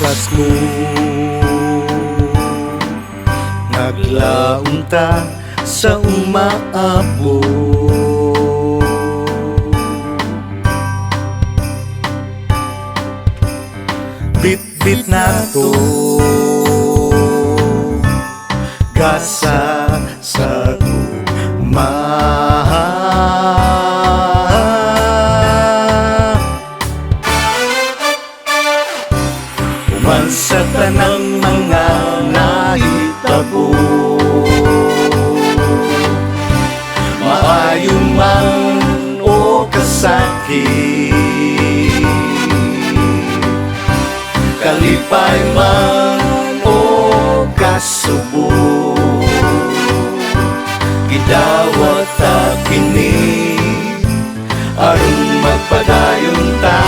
Pasko, naglaon ta sa umaabo. Bit-bit na to, gasa sa guma. Human sa tanang mga nahitabo, maayo man o kasakit, kalipay man o kasubo, gidawat ta kini aron magpadayon ta.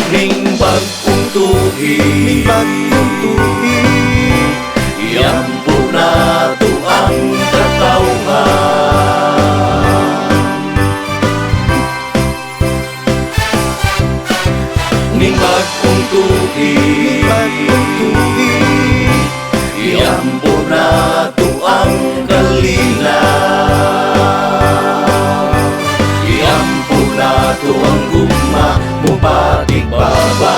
Ning bagong tuig, iambo na to ang katawhan. Ning bagong tuig, iambo na to ang kalinaw. Iambo na to ang gugma mo patigbabaw.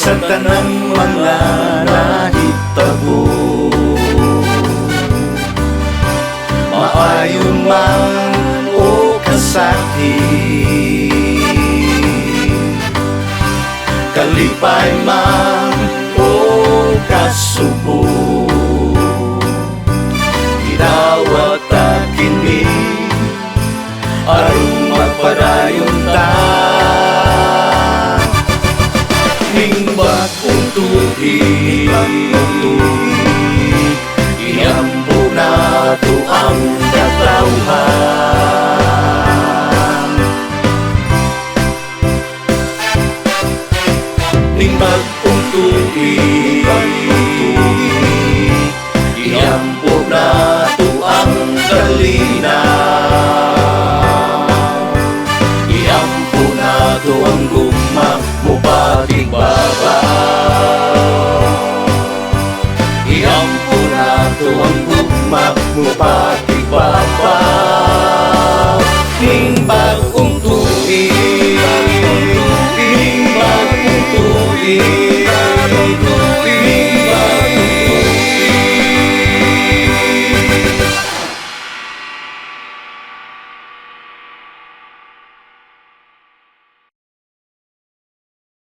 Sa tanang mga nahitabo, maayo man o kasakit, kalipay man o kasubo, gidawat ta kini aron magpadayon ta. Ning bagong tuig, iambo na to ang katawhan. Ning bagong tuig, iambo na to ang kalinaw. Iambo na to ang gugma mo patigbabaw. Iambo na to ang gugma mo patigbabaw. Ning bagong tuig, ning bagong tuig,